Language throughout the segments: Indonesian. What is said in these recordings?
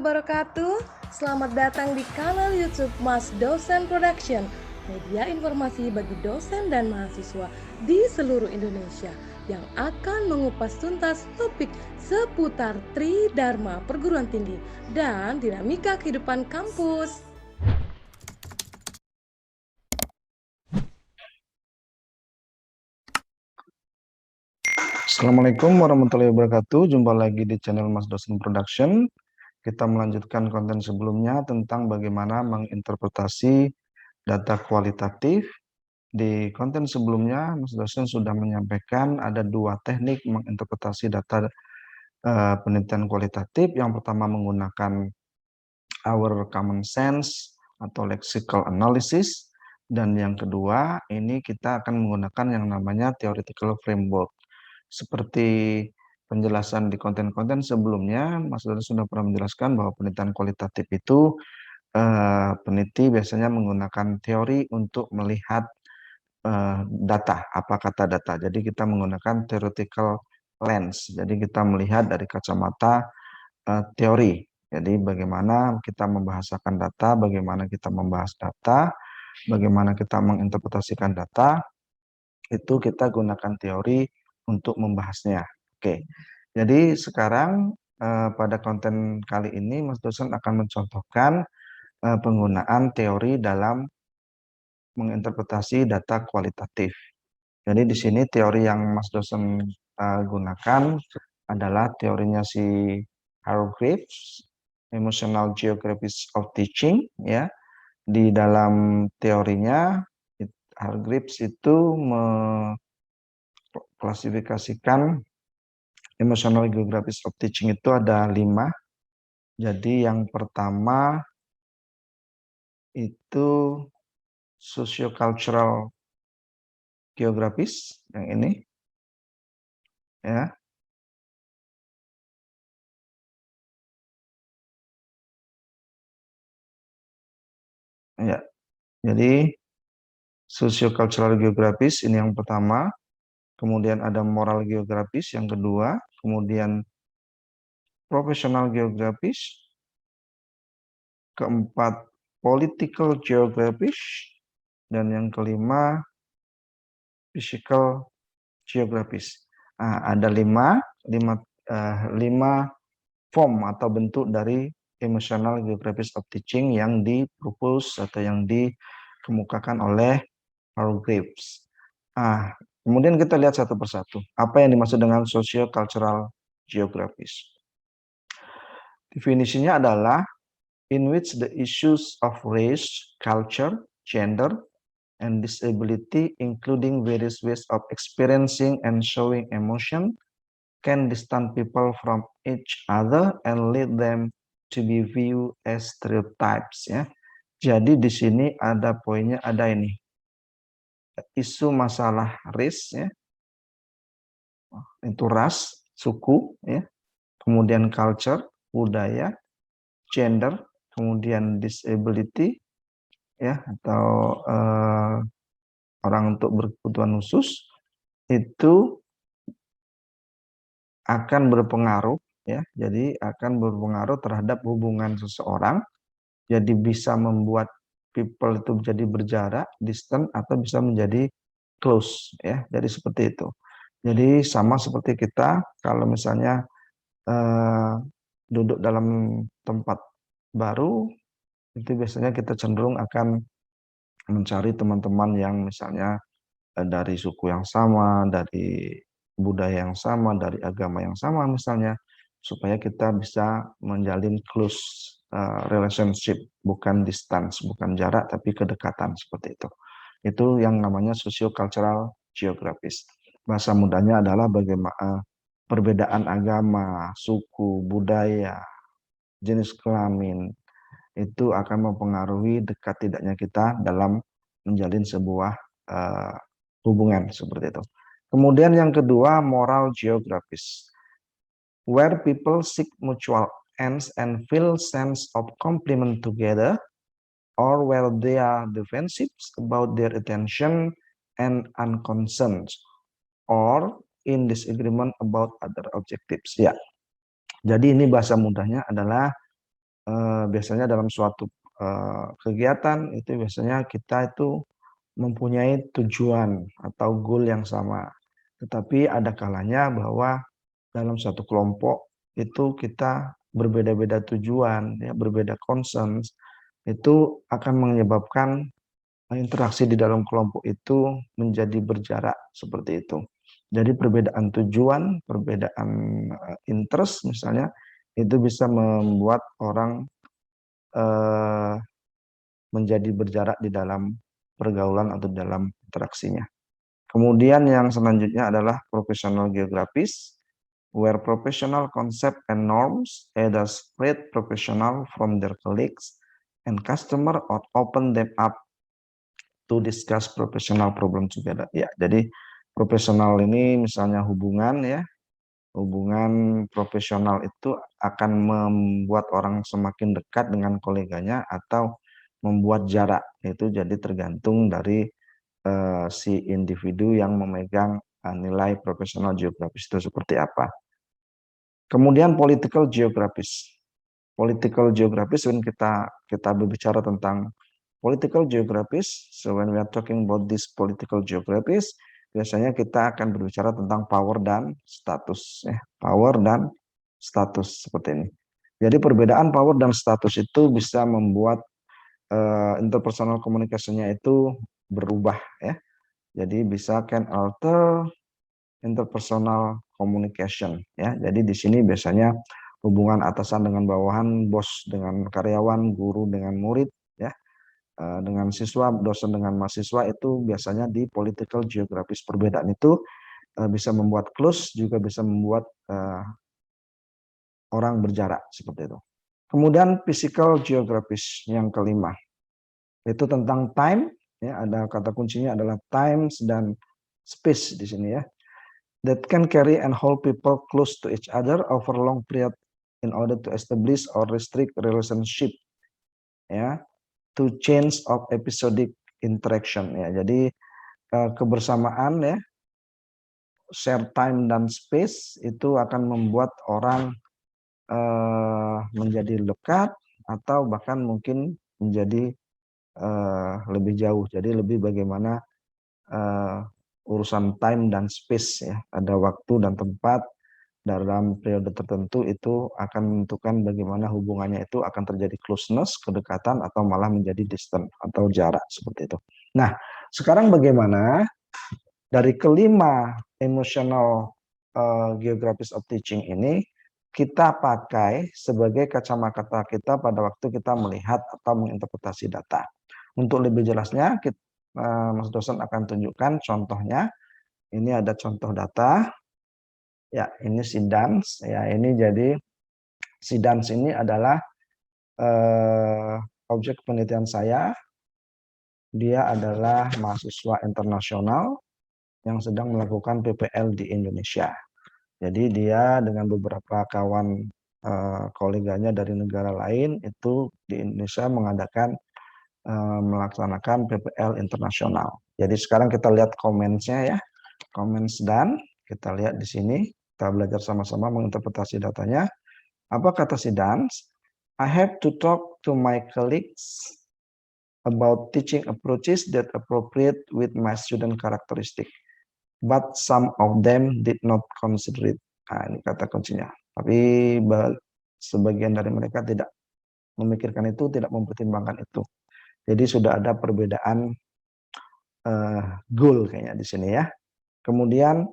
wabarakatuh. Selamat datang di kanal YouTube Mas Dosen Production, media informasi bagi dosen dan mahasiswa di seluruh Indonesia yang akan mengupas tuntas topik seputar Tridharma Perguruan Tinggi dan dinamika kehidupan kampus. Assalamualaikum warahmatullahi wabarakatuh. Jumpa lagi di channel Mas Dosen Production. Kita melanjutkan konten sebelumnya tentang bagaimana menginterpretasi data kualitatif. Di konten sebelumnya, Mas Dosen sudah menyampaikan ada dua teknik menginterpretasi data penelitian kualitatif. Yang pertama menggunakan our common sense atau lexical analysis. Dan yang kedua, ini kita akan menggunakan yang namanya theoretical framework. Seperti penjelasan di konten-konten sebelumnya, Mas Dodi sudah pernah menjelaskan bahwa penelitian kualitatif itu peneliti biasanya menggunakan teori untuk melihat data, apa kata data. Jadi kita menggunakan theoretical lens. Jadi kita melihat dari kacamata teori. Jadi bagaimana kita membahasakan data, bagaimana kita membahas data, bagaimana kita menginterpretasikan data, itu kita gunakan teori untuk membahasnya. Oke, jadi sekarang pada konten kali ini Mas Dosen akan mencontohkan penggunaan teori dalam menginterpretasi data kualitatif. Jadi di sini teori yang Mas Dosen gunakan adalah teorinya si Hargreaves, Emotional Geographies of Teaching, ya. Di dalam teorinya Hargreaves itu mengklasifikasikan emotional geographies of teaching itu ada 5. Jadi yang pertama itu sociocultural geographies, yang ini, ya. Ya, jadi sociocultural geographies ini yang pertama, kemudian ada moral geographies yang kedua, kemudian professional geographies, keempat political geographies, dan yang kelima physical geographies. Nah, ada lima form atau bentuk dari emotional geographies of teaching yang dipropose atau yang dikemukakan oleh Hargreaves. Nah, kemudian kita lihat satu persatu. Apa yang dimaksud dengan socio-cultural geographies? Definisinya adalah in which the issues of race, culture, gender, and disability, including various ways of experiencing and showing emotion, can distance people from each other and lead them to be viewed as stereotypes, ya. Jadi di sini ada poinnya, ada ini isu masalah race, ya, itu ras, suku, ya, kemudian culture, budaya, gender, kemudian disability, ya, atau orang untuk berkebutuhan khusus, itu akan berpengaruh, ya. Jadi akan berpengaruh terhadap hubungan seseorang. Jadi bisa membuat people itu menjadi berjarak, distant, atau bisa menjadi close, ya. Jadi seperti itu. Jadi sama seperti kita kalau misalnya duduk dalam tempat baru, itu biasanya kita cenderung akan mencari teman-teman yang misalnya dari suku yang sama, dari budaya yang sama, dari agama yang sama misalnya, supaya kita bisa menjalin close relationship, bukan distance, bukan jarak, tapi kedekatan, seperti itu. Itu yang namanya socio-cultural geographies. Bahasa mudahnya adalah bagaimana perbedaan agama, suku, budaya, jenis kelamin, itu akan mempengaruhi dekat tidaknya kita dalam menjalin sebuah hubungan, seperti itu. Kemudian yang kedua, moral geographies, where people seek mutual ends and feel sense of complement together, or where they are defensive about their attention and unconcerned, or in disagreement about other objectives. Ya, jadi ini bahasa mudahnya adalah biasanya dalam suatu kegiatan itu biasanya kita itu mempunyai tujuan atau goal yang sama. Tetapi ada kalanya bahwa dalam satu kelompok itu kita berbeda-beda tujuan, ya, berbeda concerns, itu akan menyebabkan interaksi di dalam kelompok itu menjadi berjarak seperti itu. Jadi perbedaan tujuan, perbedaan interest misalnya, itu bisa membuat orang eh, menjadi berjarak di dalam pergaulan atau dalam interaksinya. Kemudian yang selanjutnya adalah professional geographies, where professional concept and norms either spread professional from their colleagues and customer or open them up to discuss professional problem together. Ya, jadi profesional ini misalnya hubungan, ya, hubungan profesional itu akan membuat orang semakin dekat dengan koleganya atau membuat jarak. Itu jadi tergantung dari si individu yang memegang nilai profesional geografis itu seperti apa. Kemudian political geographies. Political geographies, when kita berbicara tentang political geographies, so when we are talking about this political geographies, biasanya kita akan berbicara tentang power dan status, ya. Power dan status seperti ini. Jadi perbedaan power dan status itu bisa membuat interpersonal komunikasinya itu berubah, ya. Jadi bisa can alter interpersonal communication, ya. Jadi di sini biasanya hubungan atasan dengan bawahan, bos dengan karyawan, guru dengan murid, ya, dengan siswa, dosen dengan mahasiswa, itu biasanya di political geographies. Perbedaan itu bisa membuat close, juga bisa membuat orang berjarak seperti itu. Kemudian physical geographies yang kelima, itu tentang time, ya, ada kata kuncinya adalah times dan space di sini, ya, that can carry and hold people close to each other over long period in order to establish or restrict relationship, ya, to change of episodic interaction, ya. Jadi kebersamaan, ya, share time dan space itu akan membuat orang menjadi dekat atau bahkan mungkin menjadi lebih jauh. Jadi lebih bagaimana urusan time dan space, ya, ada waktu dan tempat dalam periode tertentu itu akan menentukan bagaimana hubungannya itu akan terjadi closeness, kedekatan, atau malah menjadi distant atau jarak seperti itu. Nah, sekarang bagaimana dari kelima emotional geographies of teaching ini kita pakai sebagai kacamata kita pada waktu kita melihat atau menginterpretasi data. Untuk lebih jelasnya, Mas dosen akan tunjukkan contohnya. Ini ada contoh data. Ya, ini si Dans. Ya, ini jadi si Dans ini adalah objek penelitian saya. Dia adalah mahasiswa internasional yang sedang melakukan PPL di Indonesia. Jadi dia dengan beberapa kawan koleganya dari negara lain itu di Indonesia mengadakan melaksanakan PPL internasional. Jadi sekarang kita lihat comments-nya, ya. Comments dan kita lihat di sini. Kita belajar sama-sama menginterpretasi datanya. Apa kata si Dans? I have to talk to my colleagues about teaching approaches that appropriate with my student characteristic. But some of them did not consider it. Nah, ini kata kuncinya. Tapi sebagian dari mereka tidak memikirkan itu, tidak mempertimbangkan itu. Jadi sudah ada perbedaan goal kayaknya di sini, ya. Kemudian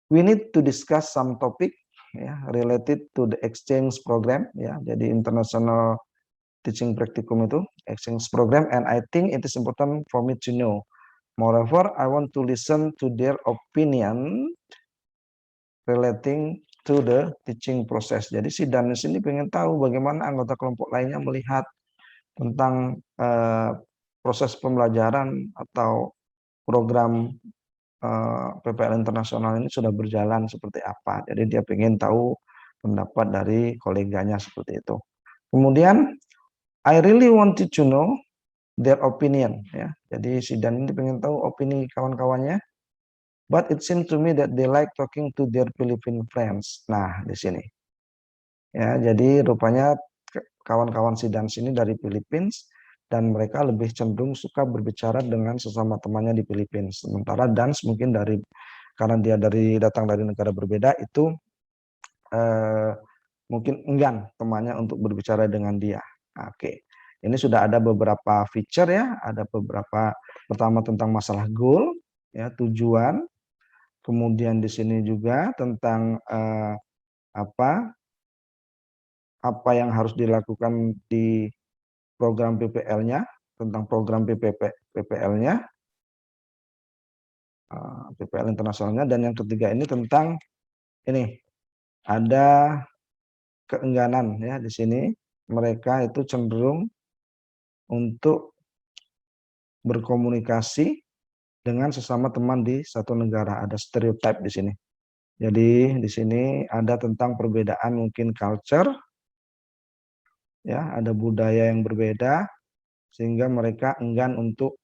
we need to discuss some topic, ya, related to the exchange program, ya. Jadi international teaching practicum itu exchange program, and I think it is important for me to know. Moreover, I want to listen to their opinion relating to the teaching process. Jadi si Danis ini pengen tahu bagaimana anggota kelompok lainnya melihat tentang proses pembelajaran atau program PPL internasional ini sudah berjalan seperti apa. Jadi dia pengen tahu pendapat dari koleganya seperti itu. Kemudian I really wanted to know their opinion, ya. Jadi si Dan ini pengen tahu opini kawan-kawannya. But it seemed to me that they like talking to their Philippine friends. Nah, di sini. Ya, jadi rupanya kawan-kawan Sidans ini dari Philippines, dan mereka lebih cenderung suka berbicara dengan sesama temannya di Philippines. Sementara Dans mungkin karena dia datang dari negara berbeda, itu mungkin enggan temannya untuk berbicara dengan dia. Oke, ini sudah ada beberapa feature ya, ada beberapa, pertama tentang masalah goal, ya, tujuan, kemudian di sini juga tentang apa yang harus dilakukan di program PPL-nya, tentang program PPL-nya, PPL internasionalnya, dan yang ketiga ini tentang ini ada keengganan ya di sini, mereka itu cenderung untuk berkomunikasi dengan sesama teman di satu negara. Ada stereotype di sini. Jadi di sini ada tentang perbedaan mungkin culture, ya, ada budaya yang berbeda sehingga mereka enggan untuk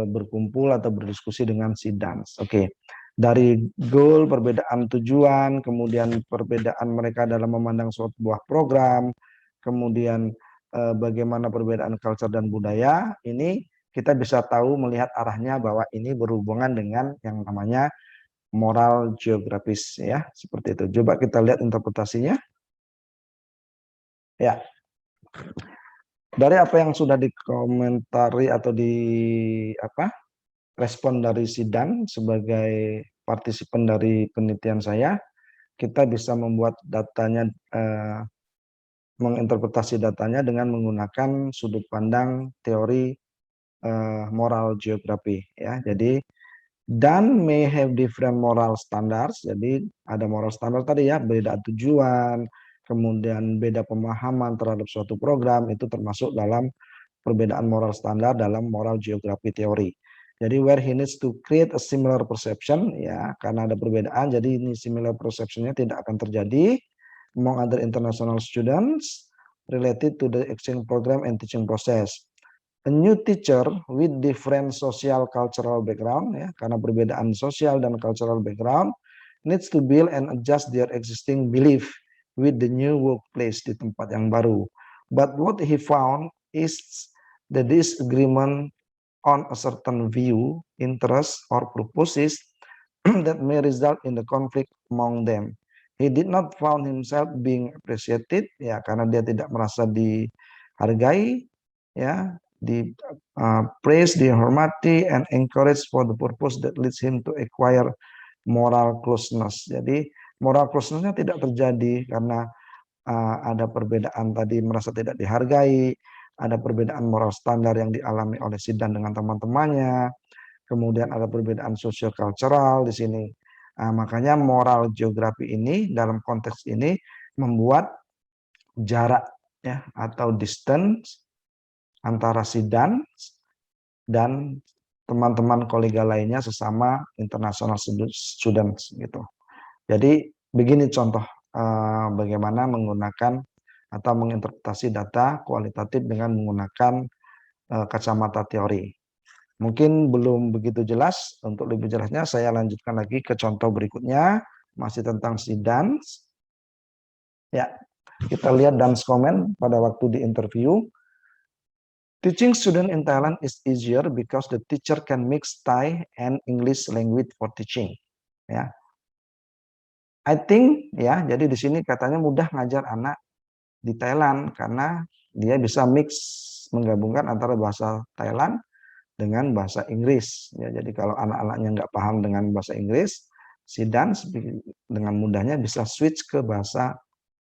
berkumpul atau berdiskusi dengan si Dans. Oke. Dari goal, perbedaan tujuan, kemudian perbedaan mereka dalam memandang suatu buah program, kemudian bagaimana perbedaan culture dan budaya, ini kita bisa tahu melihat arahnya bahwa ini berhubungan dengan yang namanya moral geografis ya, seperti itu. Coba kita lihat interpretasinya. Ya. Dari apa yang sudah dikomentari atau respon dari Sidan sebagai partisipan dari penelitian saya, kita bisa membuat datanya, menginterpretasi datanya dengan menggunakan sudut pandang teori moral geografi ya. Jadi dan may have different moral standards. Jadi ada moral standar tadi ya, beda tujuan, kemudian beda pemahaman terhadap suatu program, itu termasuk dalam perbedaan moral standar dalam moral geografi teori. Jadi where he needs to create a similar perception, ya, karena ada perbedaan, jadi ini similar perception-nya tidak akan terjadi among other international students related to the exchange program and teaching process. A new teacher with different social cultural background, ya, karena perbedaan sosial dan cultural background, needs to build and adjust their existing belief with the new workplace, di tempat yang baru. But what he found is the disagreement on a certain view, interest, or purposes that may result in the conflict among them. He did not found himself being appreciated, ya, karena dia tidak merasa dihargai, ya, praise, dihormati, and encouraged for the purpose that leads him to acquire moral closeness. Jadi moral closeness-nya tidak terjadi karena ada perbedaan tadi, merasa tidak dihargai, ada perbedaan moral standar yang dialami oleh Sidan dengan teman-temannya, kemudian ada perbedaan sosio-kultural di sini. Makanya moral geografi ini dalam konteks ini membuat jarak ya atau distance antara Sidan dan teman-teman kolega lainnya sesama international students gitu. Jadi begini contoh bagaimana menggunakan atau menginterpretasi data kualitatif dengan menggunakan kacamata teori. Mungkin belum begitu jelas. Untuk lebih jelasnya saya lanjutkan lagi ke contoh berikutnya, masih tentang si Dans. Ya, kita lihat Dans komen pada waktu di interview. Teaching student in Thailand is easier because the teacher can mix Thai and English language for teaching. Ya, I think ya, jadi di sini katanya mudah ngajar anak di Thailand karena dia bisa mix, menggabungkan antara bahasa Thailand dengan bahasa Inggris. Ya, jadi kalau anak-anaknya nggak paham dengan bahasa Inggris, si Dan dengan mudahnya bisa switch ke bahasa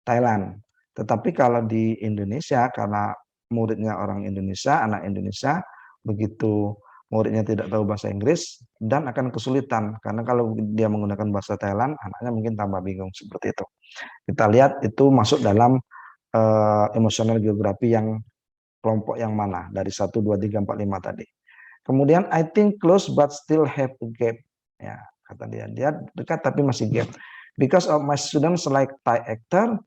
Thailand. Tetapi kalau di Indonesia, karena muridnya orang Indonesia, anak Indonesia, begitu muridnya tidak tahu bahasa Inggris, dan akan kesulitan. Karena kalau dia menggunakan bahasa Thailand, anaknya mungkin tambah bingung seperti itu. Kita lihat itu masuk dalam emosional geografi yang kelompok yang mana, dari 1, 2, 3, 4, 5 tadi. Kemudian I think close but still have a gap. Ya, kata dia dekat tapi masih gap. Because of my students like Thai actor,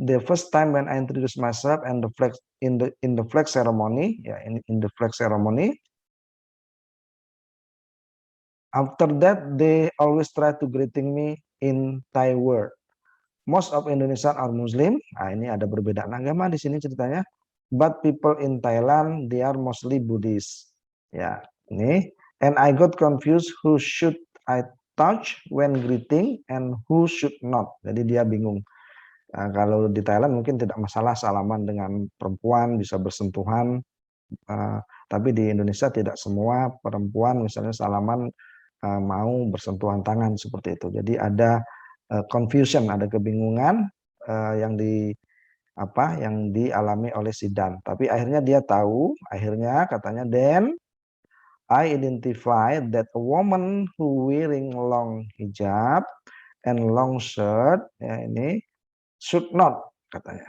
the first time when I introduce myself and the flag in the flag ceremony, ya, in the flag ceremony, after that they always try to greeting me in Thai word. Most of Indonesian are Muslim. Nah, ini ada perbedaan agama di sini ceritanya. But people in Thailand, they are mostly Buddhist. Ya, ini. And I got confused who should I touch when greeting and who should not. Jadi dia bingung. Nah, kalau di Thailand mungkin tidak masalah salaman dengan perempuan, bisa bersentuhan. Tapi di Indonesia tidak semua perempuan misalnya salaman mau bersentuhan tangan seperti itu. Jadi ada confusion, ada kebingungan yang dialami oleh si Dan. Tapi akhirnya dia tahu, akhirnya katanya, then I identify that a woman who wearing long hijab and long shirt, ya ini, should not, katanya,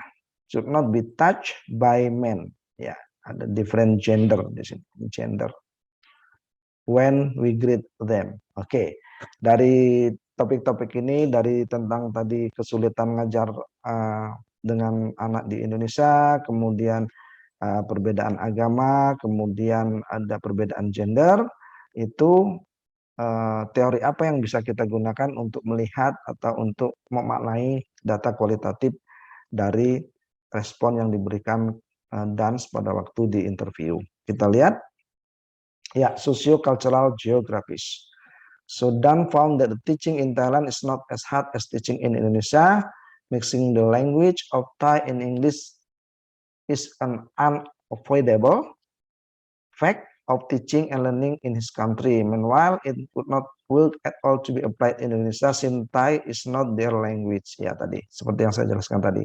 should not be touched by men. Ya, ada different gender di sini, gender. When we greet them. Oke, dari topik-topik ini, dari tentang tadi kesulitan ngajar dengan anak di Indonesia, kemudian perbedaan agama, kemudian ada perbedaan gender, itu teori apa yang bisa kita gunakan untuk melihat atau untuk memaknai data kualitatif dari respon yang diberikan Dans pada waktu di interview. Kita lihat. Ya, socio-cultural geographies. So Dan found that the teaching in Thailand is not as hard as teaching in Indonesia. Mixing the language of Thai and English is an unavoidable fact of teaching and learning in his country. Meanwhile, it would not work at all to be applied in Indonesia since Thai is not their language. Ya tadi, seperti yang saya jelaskan tadi.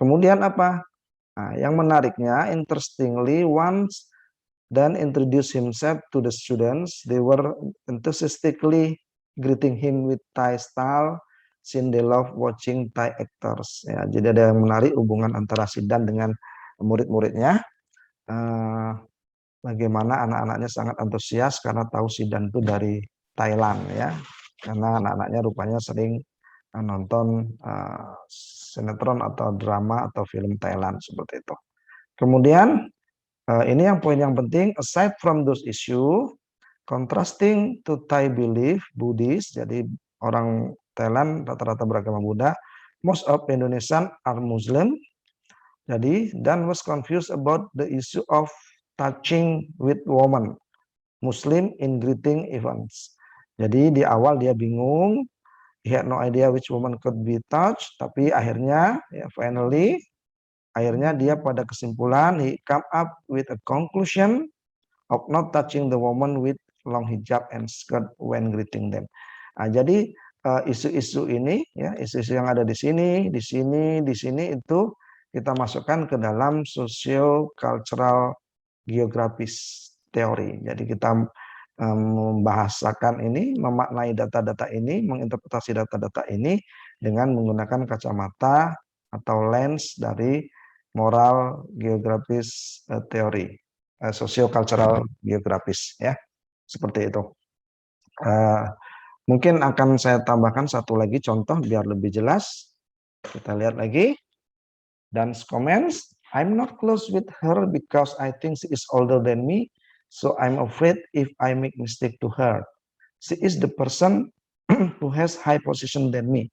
Kemudian apa? Nah, yang menariknya, interestingly, once Dan introduced himself to the students. They were enthusiastically greeting him with Thai style, since they love watching Thai actors. Ya, jadi ada yang menarik hubungan antara si Dan dengan murid-muridnya. Bagaimana anak-anaknya sangat antusias karena tahu si Dan itu dari Thailand, ya. Karena anak-anaknya rupanya sering nonton sinetron atau drama atau film Thailand seperti itu. Kemudian ini yang poin yang penting, aside from those issue, contrasting to Thai belief, Buddhist, jadi orang Thailand rata-rata beragama Buddha, most of Indonesian are Muslim. Jadi Dan was confused about the issue of touching with woman, Muslim in greeting events. Jadi di awal dia bingung, he had no idea which woman could be touched, tapi akhirnya, ya, finally, akhirnya dia pada kesimpulan, he come up with a conclusion of not touching the woman with long hijab and skirt when greeting them. Nah, jadi isu-isu ini, ya, isu-isu yang ada di sini, di sini, di sini itu kita masukkan ke dalam socio-cultural geographies teori. Jadi kita membahasakan ini, memaknai data-data ini, menginterpretasi data-data ini dengan menggunakan kacamata atau lens dari moral geografis teori, socio-cultural geografis, ya, seperti itu. Mungkin akan saya tambahkan satu lagi contoh biar lebih jelas. Kita lihat lagi. Dan's comments, I'm not close with her because I think she is older than me, so I'm afraid if I make mistake to her. She is the person who has high position than me.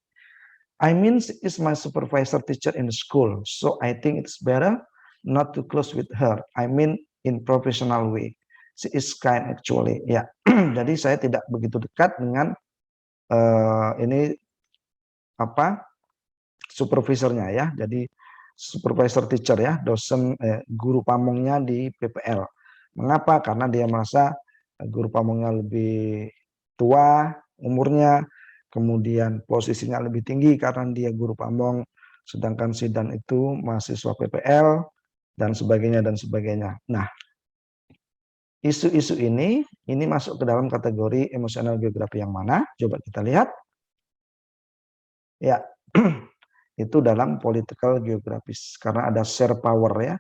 I mean, she is my supervisor teacher in the school, so I think it's better not to close with her. I mean, in professional way. She is kind actually. Ya, jadi saya tidak begitu dekat dengan ini supervisornya, ya. Jadi supervisor teacher, ya, dosen guru pamongnya di PPL. Mengapa? Karena dia merasa guru pamongnya lebih tua umurnya, kemudian posisinya lebih tinggi karena dia guru pamong, sedangkan si Dan itu mahasiswa PPL, dan sebagainya, dan sebagainya. Nah, isu-isu ini masuk ke dalam kategori emosional geografi yang mana? Coba kita lihat. Ya, itu dalam political geografis, karena ada share power, ya.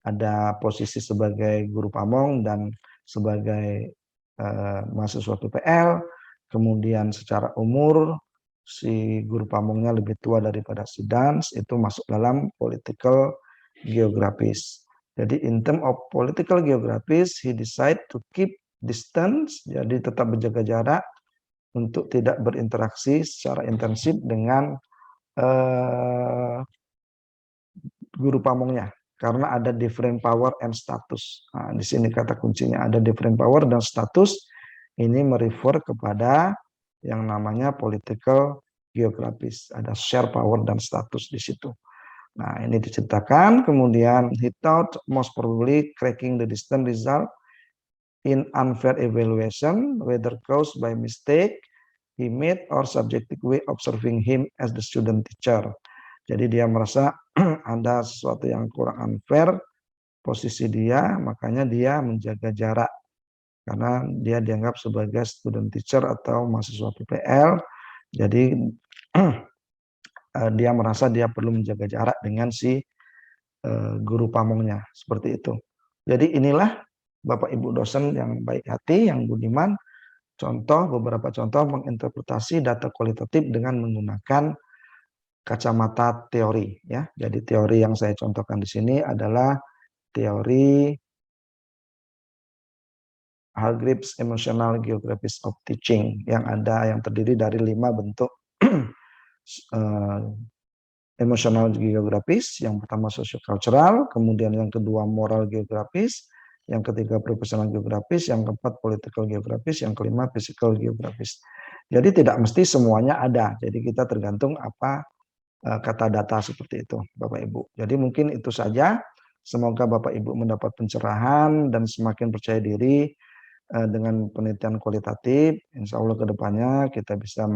Ada posisi sebagai guru pamong dan sebagai mahasiswa PPL, kemudian secara umur si guru pamongnya lebih tua daripada si Dans, itu masuk dalam political geographies. Jadi in term of political geographies, he decide to keep distance, jadi tetap berjaga jarak untuk tidak berinteraksi secara intensif dengan eh, guru pamongnya, karena ada different power and status. Nah, di sini kata kuncinya ada different power dan status. Ini merefer kepada yang namanya political geographies. Ada share power dan status di situ. Nah, ini diceritakan. Kemudian he thought most probably cracking the distant result in unfair evaluation, whether caused by mistake he made or subjective way observing him as the student teacher. Jadi dia merasa ada sesuatu yang kurang unfair posisi dia, makanya dia menjaga jarak karena dia dianggap sebagai student teacher atau mahasiswa PPL. Jadi dia merasa dia perlu menjaga jarak dengan si guru pamongnya, seperti itu. Jadi inilah Bapak Ibu dosen yang baik hati, yang budiman, beberapa contoh menginterpretasi data kualitatif dengan menggunakan kacamata teori, ya. Jadi teori yang saya contohkan di sini adalah teori Hargreaves Emotional Geographies of Teaching yang terdiri dari 5 bentuk emotional geographies. Yang pertama sociocultural, kemudian yang kedua moral geographies, yang ketiga professional geographies, yang keempat political geographies, yang kelima physical geographies. Jadi tidak mesti semuanya ada. Jadi kita tergantung apa kata data seperti itu, Bapak Ibu. Jadi mungkin itu saja. Semoga Bapak Ibu mendapat pencerahan dan semakin percaya diri dengan penelitian kualitatif. Insya Allah ke depannya kita bisa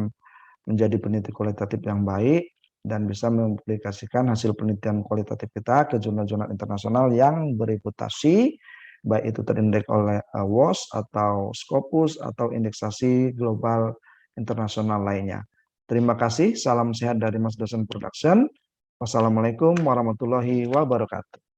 menjadi peneliti kualitatif yang baik dan bisa mempublikasikan hasil penelitian kualitatif kita ke jurnal-jurnal internasional yang bereputasi, baik itu terindeks oleh WOS atau Scopus atau indeksasi global internasional lainnya. Terima kasih, salam sehat dari Mas Dosen Production. Wassalamualaikum warahmatullahi wabarakatuh.